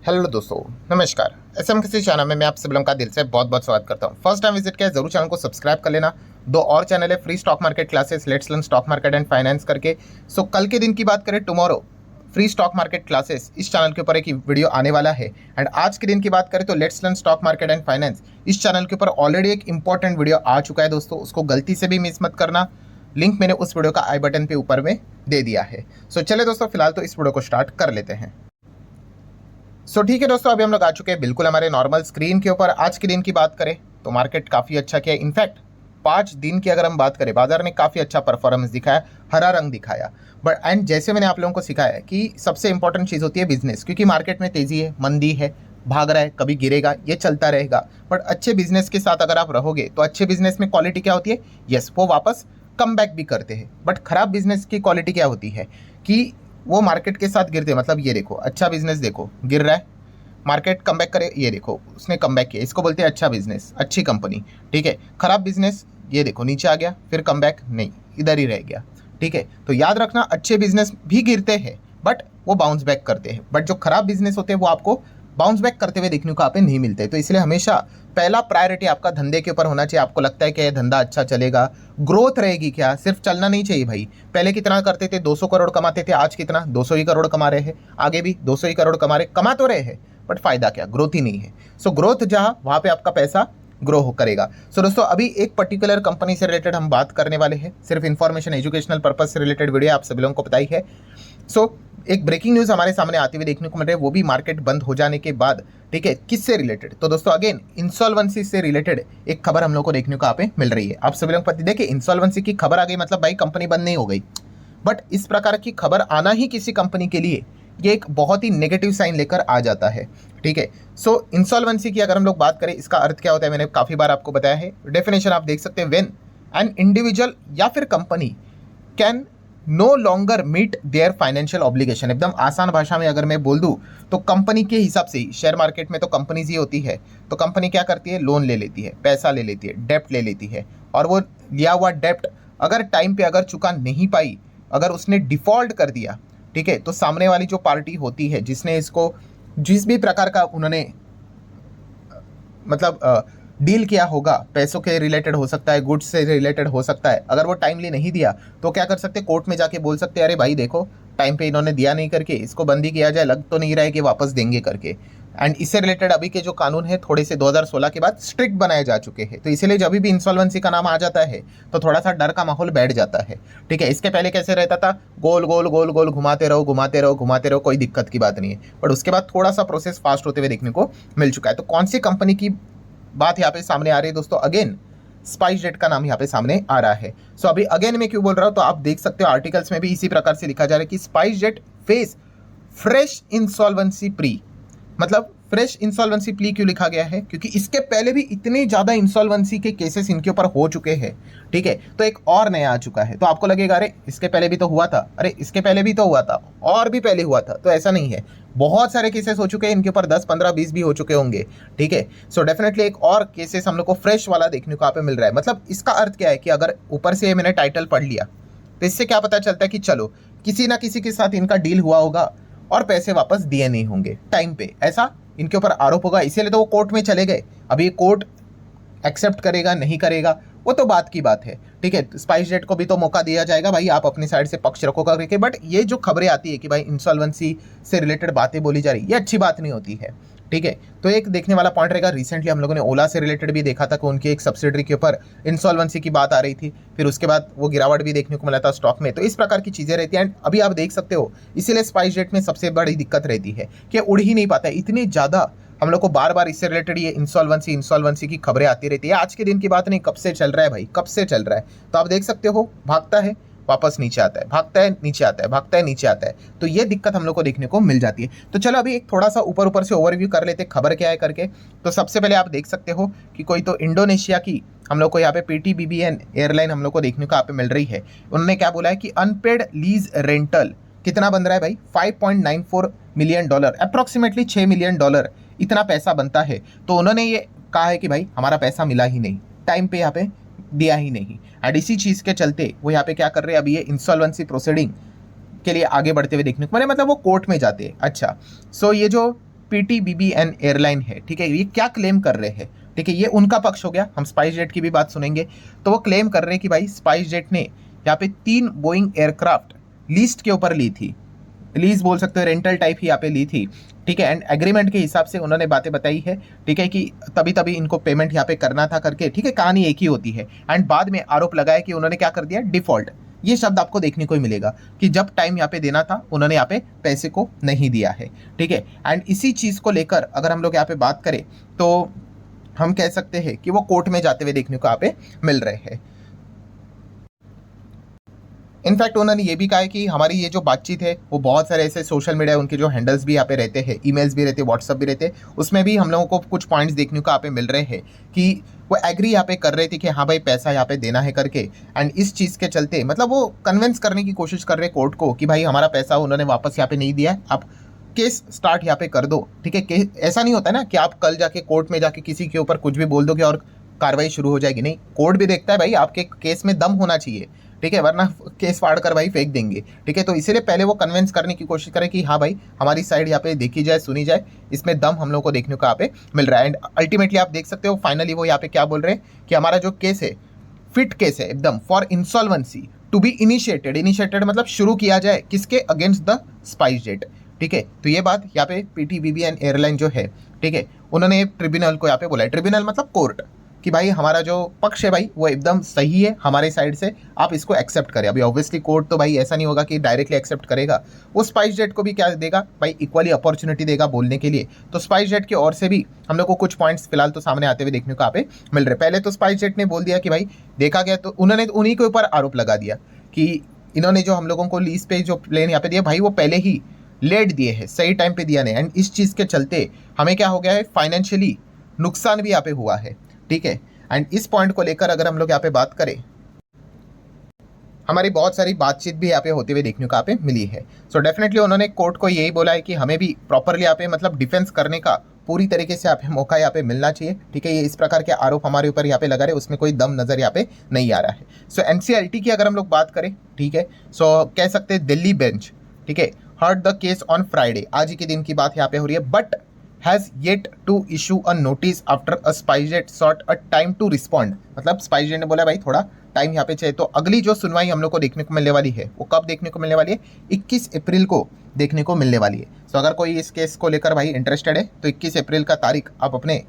Hello दोस्तों, नमस्कार। SM किसी चैनल में मैं आप सभी लोगों का दिल से बहुत बहुत स्वागत करता हूं। फर्स्ट टाइम विजिट किया है जरूर चैनल को सब्सक्राइब कर लेना। दो और चैनल है, free stock market classes, let's learn stock market and finance करके। सो कल के दिन की बात करें, tomorrow free stock market classes इस चैनल के ऊपर एक वीडियो आने वाला है। एंड आज के दिन की बात करें तो let's learn stock market and finance इस चैनल के ऊपर ऑलरेडी एक इंपॉर्टेंट वीडियो आ चुका है दोस्तों, उसको गलती से भी मिस मत करना। लिंक मैंने उस वीडियो का आई बटन पे ऊपर में दे दिया है। सो चले दोस्तों, फिलहाल तो इस वीडियो को स्टार्ट कर लेते हैं। ठीक है दोस्तों, अभी हम लोग आ चुके हैं बिल्कुल हमारे नॉर्मल स्क्रीन के ऊपर। आज के दिन की बात करें तो मार्केट काफ़ी अच्छा किया। इनफैक्ट 5 दिन की अगर हम बात करें, बाजार ने काफ़ी अच्छा परफॉर्मेंस दिखाया, हरा रंग दिखाया। बट एंड जैसे मैंने आप लोगों को सिखाया है कि सबसे इंपॉर्टेंट चीज़ होती है बिजनेस, क्योंकि मार्केट में तेज़ी है, मंदी है, भाग रहा है, कभी गिरेगा, ये चलता रहेगा। बट अच्छे बिजनेस के साथ अगर आप रहोगे तो अच्छे बिजनेस में क्वालिटी क्या होती है, यस, वो वापस कम बैक भी करते हैं। बट खराब बिजनेस की क्वालिटी क्या होती है कि वो मार्केट के साथ गिरते हैं। मतलब ये देखो, अच्छा बिजनेस देखो गिर रहा है, मार्केट कम बैक करे, ये देखो उसने कम बैक किया, इसको बोलते हैं अच्छा बिजनेस, अच्छी कंपनी। ठीक है, खराब बिजनेस, ये देखो नीचे आ गया, फिर कम बैक नहीं, इधर ही रह गया। ठीक है, तो याद रखना, अच्छे बिजनेस भी गिरते हैं बट वो बाउंस बैक करते हैं। बट जो खराब बिजनेस होते हैं वो आपको बाउंस बैक करते हुए देखने को आप नहीं मिलते। तो इसलिए हमेशा पहला प्रायोरिटी आपका धंधे के ऊपर होना चाहिए। आपको लगता है कि यह धंधा अच्छा चलेगा, ग्रोथ रहेगी क्या, सिर्फ चलना नहीं चाहिए भाई। पहले कितना करते थे, 200 करोड़ कमाते थे, आज कितना, 200 ही करोड़ कमा रहे हैं। आगे भी 200 ही करोड़ कमा तो रहे हैं, बट फायदा क्या, ग्रोथ ही नहीं है। सो ग्रोथ जहाँ, वहाँ पे आपका पैसा ग्रो करेगा। सो दोस्तों, अभी एक पर्टिकुलर कंपनी से रिलेटेड हम बात करने वाले हैं। सिर्फ इन्फॉर्मेशन, एजुकेशनल पर्पज से रिलेटेड वीडियो आप सभी लोगों को पता ही है। सो एक ब्रेकिंग न्यूज़ हमारे सामने आती हुई देखने को मिल रही है, वो भी मार्केट बंद हो जाने के बाद। ठीक है, किससे रिलेटेड, तो दोस्तों अगेन इंसॉल्वेंसी से रिलेटेड एक खबर हम लोग को देखने को यहाँ पे मिल रही है। आप सभी लोग पता, देखिए इंसॉल्वेंसी की खबर आ गई मतलब भाई कंपनी बंद नहीं हो गई। बट इस प्रकार की खबर आना ही किसी कंपनी के लिए ये एक बहुत ही नेगेटिव साइन लेकर आ जाता है। ठीक है, सो इंसॉल्वेंसी की अगर हम लोग बात करें, इसका अर्थ क्या होता है, मैंने काफ़ी बार आपको बताया है। डेफिनेशन आप देख सकते हैं, व्हेन एन इंडिविजुअल या फिर company can no longer meet their financial obligation. एकदम आसान भाषा में अगर मैं बोल दूं तो कंपनी के हिसाब से ही, शेयर मार्केट में तो कंपनीज ही होती है, तो कंपनी क्या करती है, लोन ले लेती है, पैसा ले लेती है, डेप्ट ले लेती है। और वो लिया हुआ डेप्ट अगर टाइम पे अगर चुका नहीं पाई, अगर उसने डिफॉल्ट कर दिया, ठीक है, तो सामने वाली जो पार्टी होती है जिसने इसको जिस भी प्रकार का उन्होंने मतलब डील किया होगा, पैसों के रिलेटेड हो सकता है, गुड्स से रिलेटेड हो सकता है, अगर वो टाइमली नहीं दिया तो क्या कर सकते, कोर्ट में जाके बोल सकते हैं, अरे भाई देखो टाइम पे इन्होंने दिया नहीं करके इसको बंदी किया जाए, लग तो नहीं रहा है कि वापस देंगे करके। एंड इससे रिलेटेड अभी के जो कानून है थोड़े से 2016 के बाद स्ट्रिक्ट बनाए जा चुके हैं। तो इसीलिए जब भी इंसॉल्वेंसी का नाम आ जाता है तो थोड़ा सा डर का माहौल बैठ जाता है। ठीक है, इसके पहले कैसे रहता था, गोल गोल गोल गोल घुमाते रहो घुमाते रहो घुमाते रहो, कोई दिक्कत की बात नहीं है। बट उसके बाद थोड़ा सा प्रोसेस फास्ट होते हुए देखने को मिल चुका है। तो कौन सी कंपनी की बात यहाँ पे सामने आ रही है दोस्तों, अगेन स्पाइस जेट का नाम यहाँ पे सामने आ रहा है। सो अभी अगेन मैं क्यों बोल रहा हूँ, तो आप देख सकते हो आर्टिकल्स में भी इसी प्रकार से लिखा जा रहा है कि spice jet face fresh insolvency pre. मतलब फ्रेश इंसॉल्वेंसी प्ली क्यों लिखा गया है, क्योंकि इसके पहले भी इतने ज्यादा इंसॉल्वेंसी के केसेस इनके ऊपर हो चुके हैं। ठीक है, तो एक और नया आ चुका है। तो आपको लगेगा अरे इसके पहले भी तो हुआ था, अरे इसके पहले भी तो हुआ था, और भी पहले हुआ था, तो ऐसा नहीं है। बहुत सारे केसेस हो चुके हैं इनके ऊपर, 10 15 20 भी हो चुके होंगे। ठीक है, सो डेफिनेटली एक और केसेस हम लोग को फ्रेश वाला देखने को यहाँ पे मिल रहा है। मतलब इसका अर्थ क्या है कि अगर ऊपर से मैंने टाइटल पढ़ लिया तो इससे क्या पता चलता है कि चलो किसी ना किसी के साथ इनका डील हुआ होगा और पैसे वापस दिए नहीं होंगे टाइम पे, ऐसा इनके ऊपर आरोप होगा, इसीलिए तो वो कोर्ट में चले गए। अभी कोर्ट एक्सेप्ट करेगा नहीं करेगा वो तो बात की बात है। ठीक है, स्पाइस जेट को भी तो मौका दिया जाएगा भाई, आप अपनी साइड से पक्ष रखो करके। बट ये जो खबरें आती है कि भाई इंसॉल्वेंसी से रिलेटेड बातें बोली जा रही, ये अच्छी बात नहीं होती है। ठीक है, तो एक देखने वाला पॉइंट रहेगा। रिसेंटली हम लोगों ने ओला से रिलेटेड भी देखा था कि उनकी एक सब्सिडरी के ऊपर इंसॉल्वेंसी की बात आ रही थी, फिर उसके बाद वो गिरावट भी देखने को मिला था स्टॉक में। तो इस प्रकार की चीज़ें रहती हैं। एंड अभी आप देख सकते हो, इसीलिए स्पाइस जेट में सबसे बड़ी दिक्कत रहती है कि उड़ ही नहीं पाता है। इतनी ज़्यादा हम लोग को बार बार इससे रिलेटेड ये इंसॉल्वेंसी की खबरें आती रहती है। आज के दिन की बात नहीं, कब से चल रहा है भाई, कब से चल रहा है। तो आप देख सकते हो, भागता है वापस नीचे आता है, भागता है नीचे आता है, भागता है नीचे आता है। तो ये दिक्कत हम लोग को देखने को मिल जाती है। तो चलो अभी एक थोड़ा सा ऊपर ऊपर से ओवरव्यू कर लेते खबर क्या है करके। तो सबसे पहले आप देख सकते हो कि कोई तो इंडोनेशिया की हम लोग को यहाँ पे पीटीबीबीएन एयरलाइन हम लोग को देखने को यहाँ पे मिल रही है। उन्होंने क्या बोला है कि अनपेड लीज रेंटल कितना बन रहा है भाई, $5.94 मिलियन, अप्रोक्सीमेटली $6 मिलियन इतना पैसा बनता है। तो उन्होंने ये कहा है कि भाई हमारा पैसा मिला ही नहीं, टाइम पे यहाँ पे दिया ही नहीं। एंड इसी चीज़ के चलते वो यहाँ पे क्या कर रहे हैं, अभी ये इंसॉल्वेंसी प्रोसीडिंग के लिए आगे बढ़ते हुए देखने को मिले, मतलब वो कोर्ट में जाते हैं। अच्छा, सो ये जो पीटीबीबीएन एयरलाइन है, ठीक है, ये क्या क्लेम कर रहे हैं, ठीक है, ये उनका पक्ष हो गया। हम स्पाइस जेट की भी बात सुनेंगे। तो वो क्लेम कर रहे हैं कि भाई स्पाइस जेट ने यहाँ पे 3 बोइंग एयरक्राफ्ट लीस्ट के ऊपर ली थी, लीज बोल सकते हो, रेंटल टाइप ही यहाँ पे ली थी, ठीक है। एंड एग्रीमेंट के हिसाब से उन्होंने बातें बताई है, ठीक है, कि तभी तभी इनको पेमेंट यहाँ पे करना था करके, ठीक है, कहानी एक ही होती है। एंड बाद में आरोप लगाया कि उन्होंने क्या कर दिया, डिफॉल्ट। ये शब्द आपको देखने को ही मिलेगा कि जब टाइम यहाँ पे देना था उन्होंने यहाँ पे पैसे को नहीं दिया है, ठीक है। एंड इसी चीज़ को लेकर अगर हम लोग यहाँ पे बात करें तो हम कह सकते हैं कि वो कोर्ट में जाते हुए देखने को यहाँ पे मिल रहे हैं। इनफैक्ट उन्होंने ये भी कहा है कि हमारी ये जो बातचीत है वो बहुत सारे ऐसे सोशल मीडिया उनके जो हैंडल्स भी यहाँ पे रहते हैं, ईमेल्स भी रहते हैं, व्हाट्सअप भी रहते हैं, उसमें भी हम लोगों को कुछ पॉइंट्स देखने को यहाँ पे मिल रहे हैं कि वो एग्री यहाँ पे कर रहे थे कि हाँ भाई पैसा यहाँ पे देना है करके। एंड इस चीज़ के चलते मतलब वो कन्विंस करने की कोशिश कर रहे हैं कोर्ट को कि भाई हमारा पैसा उन्होंने वापस यहाँ पे नहीं दिया है, आप केस स्टार्ट यहाँ पे कर दो, ठीक है। ऐसा नहीं होता ना कि आप कल जाके कोर्ट में जाके किसी के ऊपर कुछ भी बोल दोगे और कार्रवाई शुरू हो जाएगी, नहीं, कोर्ट भी देखता है भाई आपके केस में दम होना चाहिए, ठीक है, वरना केस फाड़ कर भाई फेंक देंगे, ठीक है। तो इसीलिए पहले वो कन्विंस करने की कोशिश करें कि हाँ भाई हमारी साइड यहाँ पे देखी जाए, सुनी जाए, इसमें दम हम लोग को देखने को यहाँ पे मिल रहा है। एंड अल्टीमेटली आप देख सकते हो फाइनली वो यहाँ पे क्या बोल रहे हैं कि हमारा जो केस है फिट केस है एकदम for insolvency to be initiated मतलब शुरू किया जाए किसके अगेंस्ट द स्पाइस जेट, ठीक है। तो ये बात यहाँ पे पीटीबीबीएन एयरलाइन जो है, ठीक है, उन्होंने ट्रिब्यूनल को यहाँ पे बोला है, ट्रिब्यूनल मतलब कोर्ट, कि भाई हमारा जो पक्ष है भाई वो एकदम सही है हमारे साइड से, आप इसको एक्सेप्ट करें। अभी ऑब्वियसली कोर्ट तो भाई ऐसा नहीं होगा कि डायरेक्टली एक्सेप्ट करेगा, वो स्पाइस जेट को भी क्या देगा भाई, इक्वली अपॉर्चुनिटी देगा बोलने के लिए। तो स्पाइस जेट की ओर से भी हम लोग को कुछ पॉइंट्स फिलहाल तो सामने आते हुए देखने को यहाँ पे मिल रहे। पहले तो स्पाइस जेट ने बोल दिया कि भाई देखा गया, तो उन्होंने उन्हीं के ऊपर आरोप लगा दिया कि इन्होंने जो हम लोगों को लीज पे जो प्लेन यहाँ पे दिया भाई वो पहले ही लेट दिए हैं, सही टाइम पे दिया नहीं। एंड इस चीज़ के चलते हमें क्या हो गया है, फाइनेंशियली नुकसान भी यहाँ पे हुआ है, ठीक है। एंड इस पॉइंट को लेकर अगर हम लोग यहाँ पे बात करें, हमारी बहुत सारी बातचीत भी यहाँ पे होते हुए देखने को यहाँ पे मिली है। सो डेफिनेटली उन्होंने कोर्ट को यही बोला है कि हमें भी प्रॉपरली यहाँ पे मतलब डिफेंस करने का पूरी तरीके से यहाँ पे मौका यहाँ पे मिलना चाहिए, ठीक है। ये इस प्रकार के आरोप हमारे ऊपर यहाँ पे लगा रहे, उसमें कोई दम नजर यहाँ पे नहीं आ रहा है। सो एनसीएलटी की अगर हम लोग बात करें, ठीक है, सो कह सकते हैं दिल्ली बेंच, ठीक है, heard the case on Friday, आज ही के दिन की बात यहाँ पे हो रही है, but has yet to issue a notice after a SpiceJet sought a time to respond. मतलब स्पाइसजेट ने बोला भाई थोड़ा टाइम यहाँ पे चाहिए। तो अगली जो सुनवाई हम लोग को देखने को मिलने वाली है वो कब देखने को मिलने वाली है, 21 अप्रैल को देखने को मिलने वाली है। तो अगर कोई इस केस को लेकर भाई इंटरेस्टेड है तो 21 अप्रैल का तारीख आप अपने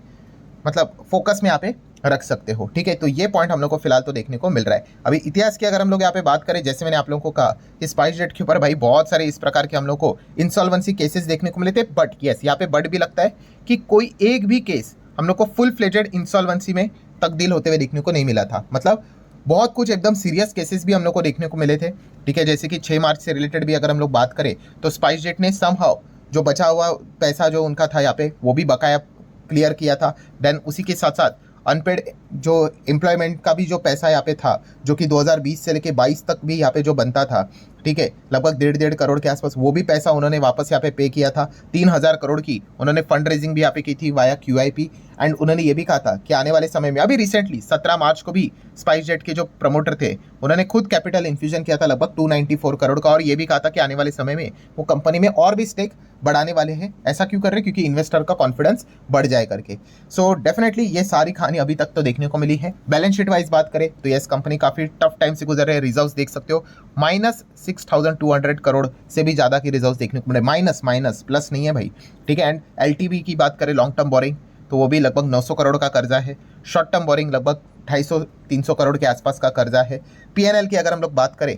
मतलब फोकस में यहाँ पे रख सकते हो, ठीक है। तो ये पॉइंट हम लोग को फिलहाल तो देखने को मिल रहा है। अभी इतिहास की अगर हम लोग यहाँ पे बात करें, जैसे मैंने आप लोगों को कहा कि स्पाइस जेट के ऊपर भाई बहुत सारे इस प्रकार के हम लोग को इंसॉल्वेंसी केसेस देखने को मिले थे, बट यस यहाँ पे बट भी लगता है कि कोई एक भी केस हम लोग को फुल फ्लेजेड इंसॉल्वेंसी में तब्दील होते हुए देखने को नहीं मिला था। मतलब बहुत कुछ एकदम सीरियस केसेस भी हम लोग को देखने को मिले थे, ठीक है। जैसे कि 6 मार्च से रिलेटेड भी अगर हम लोग बात करें तो स्पाइस जेट ने समहाउ जो बचा हुआ पैसा जो उनका था यहाँ पे वो भी बकाया क्लियर किया था। देन उसी के साथ साथ अनपेड जो एम्प्लॉयमेंट का भी जो पैसा यहाँ पे था, जो कि 2020 से लेके 22 तक भी यहाँ पे जो बनता था, ठीक है, लगभग 1.5 करोड़ के आसपास, वो भी पैसा उन्होंने वापस यहाँ पे पे किया था। 3000 करोड़ की उन्होंने फंड रेजिंग भी यहाँ पे की थी वाया QIP। एंड उन्होंने ये भी कहा था कि आने वाले समय में, अभी रिसेंटली 17 मार्च को भी स्पाइस जेट के जो प्रमोटर थे उन्होंने खुद कैपिटल इन्फ्यूजन किया था लगभग 294 करोड़ का, और ये भी कहा था कि आने वाले समय में वो कंपनी में और भी स्टेक बढ़ाने वाले हैं। ऐसा क्यों कर रहे हैं, क्योंकि इन्वेस्टर का कॉन्फिडेंस बढ़ जाए करके। सो डेफिनेटली ये सारी कहानी अभी तक तो देखने को मिली है। बैलेंस शीट वाइज बात करें तो यस कंपनी काफी टफ टाइम से गुजर रहे हैं। रिजर्व्स देख सकते हो -6200 करोड़ से भी ज्यादा की रिजर्व्स देखने को मिले, माइनस प्लस नहीं है भाई, ठीक है। एंड LTV की बात करें, लॉन्ग टर्म बोरिंग, तो वो भी लगभग 900 करोड़ का कर्जा है। शॉर्ट टर्म बोरिंग लगभग 250-300 करोड़ के आसपास का कर्जा है। PNL की अगर हम लोग बात करें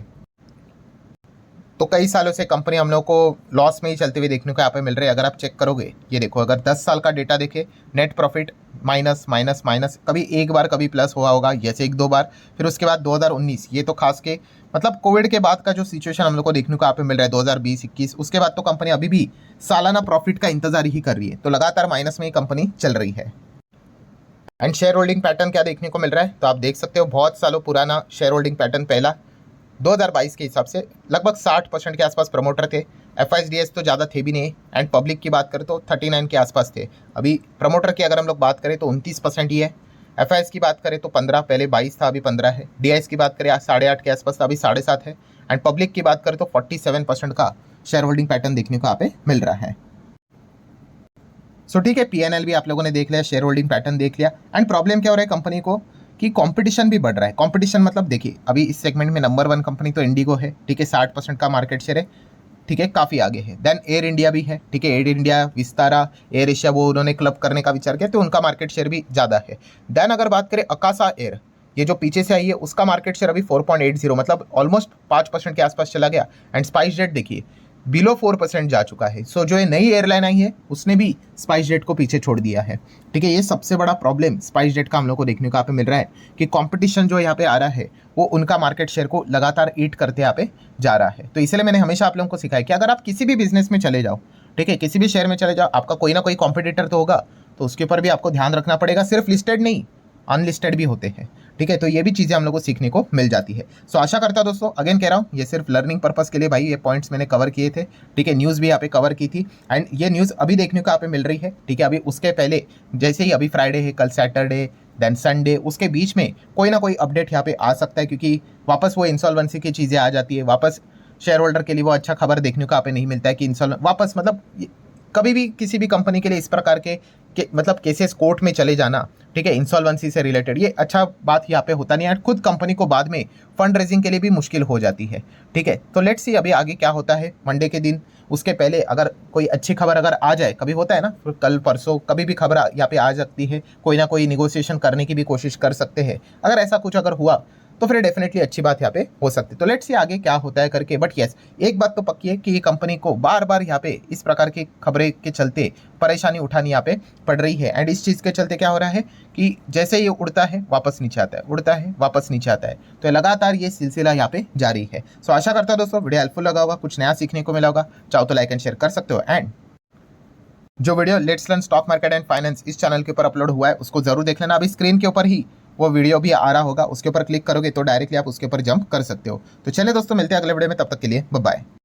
तो कई सालों से कंपनी हम लोग को लॉस में ही चलते हुए देखने को यहाँ पे मिल रहे हैं। अगर आप चेक करोगे, ये देखो, अगर 10 साल का डेटा देखें, नेट प्रॉफिट माइनस, कभी एक बार कभी प्लस हुआ होगा, जैसे 1-2 बार। फिर उसके बाद 2019, ये तो खास के मतलब कोविड के बाद का जो सिचुएशन हम लोग को देखने को यहाँ पे मिल रहा है 2020-21, उसके बाद तो कंपनी अभी भी सालाना प्रॉफिट का इंतजार ही कर रही है। तो लगातार माइनस में ही कंपनी चल रही है। एंड शेयर होल्डिंग पैटर्न क्या देखने को मिल रहा है, तो आप देख सकते हो बहुत सालों पुराना शेयर होल्डिंग पैटर्न। पहला 2022 के हिसाब से लगभग 60% के आसपास प्रमोटर थे। FISDS तो ज़्यादा थे भी नहीं। एंड पब्लिक की बात करें तो 39 के आसपास थे। अभी प्रमोटर की अगर हम लोग बात करें तो 29% ही है। FIS की बात करें तो 15, पहले 22 था, अभी 15 है। DIS की बात करें 8.5 के आसपास था, अभी 7.5 है। एंड पब्लिक की बात करें तो 47% का शेयर होल्डिंग पैटर्न देखने को यहाँ पे मिल रहा है। सो ठीक है, पीएनएल भी आप लोगों ने देख लिया, शेयर होल्डिंग पैटर्न देख लिया। एंड प्रॉब्लम क्या हो रहा है कंपनी को कि कंपटीशन भी बढ़ रहा है। कंपटीशन मतलब देखिए, अभी इस सेगमेंट में नंबर 1 कंपनी तो इंडिगो है, ठीक है, 60% का मार्केट शेयर है, ठीक है, काफ़ी आगे है। देन एयर इंडिया भी है, ठीक है, air India, Vistara, air Asia, वो उन्होंने क्लब करने का विचार किया तो उनका मार्केट शेयर भी ज़्यादा है। देन अगर बात करें अकासा एयर, ये जो पीछे से आई है, उसका मार्केट शेयर अभी 4.80, मतलब ऑलमोस्ट 5% के आसपास चला गया। एंड स्पाइस जेट देखिए बिलो 4% जा चुका है। सो जो ये नई एयरलाइन आई है उसने भी स्पाइस जेट को पीछे छोड़ दिया है, ठीक है। ये सबसे बड़ा प्रॉब्लम स्पाइस जेट का हम लोग को देखने को यहाँ पे मिल रहा है कि कंपटीशन जो यहाँ पे आ रहा है वो उनका मार्केट शेयर को लगातार ईट करते यहाँ पे जा रहा है। तो इसलिए मैंने हमेशा आप लोगों को सिखाया कि अगर आप किसी भी बिजनेस में चले जाओ, ठीक है, किसी भी शेयर में चले जाओ, आपका कोई ना कोई कॉम्पिटिटर तो होगा, तो उसके ऊपर भी आपको ध्यान रखना पड़ेगा। सिर्फ लिस्टेड नहीं, अनलिस्टेड भी होते हैं, ठीक है। तो ये भी चीज़ें हम लोग को सीखने को मिल जाती है। सो आशा करता दोस्तों, अगेन कह रहा हूँ, ये सिर्फ लर्निंग पर्पस के लिए भाई, ये पॉइंट्स मैंने कवर किए थे, ठीक है। न्यूज़ भी यहाँ पे कवर की थी एंड ये न्यूज़ अभी देखने को यहाँ पे मिल रही है, ठीक है। अभी उसके पहले जैसे ही अभी फ्राइडे है, कल सैटरडे, देन संडे, उसके बीच में कोई ना कोई अपडेट यहाँ पे आ सकता है, क्योंकि वापस वो इंसॉल्वेंसी की चीज़ें आ जाती है, वापस शेयर होल्डर के लिए वो अच्छा खबर देखने को यहाँ पे नहीं मिलता है कि इंसॉल्व वापस, मतलब कभी भी किसी भी कंपनी के लिए इस प्रकार के मतलब केसेस कोर्ट में चले जाना, ठीक है, इंसॉल्वेंसी से रिलेटेड, ये अच्छा बात यहाँ पे होता नहीं है। खुद कंपनी को बाद में फंड रेजिंग के लिए भी मुश्किल हो जाती है, ठीक है। तो लेट्स सी अभी आगे क्या होता है मंडे के दिन। उसके पहले अगर कोई अच्छी खबर अगर आ जाए, कभी होता है ना, कल परसों कभी भी खबर यहाँ पे आ सकती है, कोई ना कोई निगोशिएशन करने की भी कोशिश कर सकते हैं। अगर ऐसा कुछ अगर हुआ तो फिर डेफिनेटली अच्छी बात यहाँ पे हो सकती है। तो लेट्स सी आगे क्या होता है करके। बट यस, एक बात तो पक्की है कि ये कंपनी को बार बार यहाँ पे इस प्रकार की खबरें के चलते परेशानी उठानी यहाँ पे पड़ रही है। एंड इस चीज़ के चलते क्या हो रहा है कि जैसे ये उड़ता है वापस नीचे आता है, उड़ता है वापस नीचे आता है, तो लगातार ये सिलसिला यहाँ पे जारी है। सो आशा करता हूँ दोस्तों वीडियो हेल्पफुल लगा होगा, कुछ नया सीखने को मिला होगा। चाहो तो लाइक एंड शेयर कर सकते हो। एंड जो video let's learn stock market and finance इस चैनल के ऊपर अपलोड हुआ है उसको जरूर देख लेना। अभी स्क्रीन के ऊपर ही वो वीडियो भी आ रहा होगा, उसके ऊपर क्लिक करोगे तो डायरेक्टली आप उसके ऊपर जंप कर सकते हो। तो चलिए दोस्तों, मिलते हैं अगले वीडियो में, तब तक के लिए बाय बाय।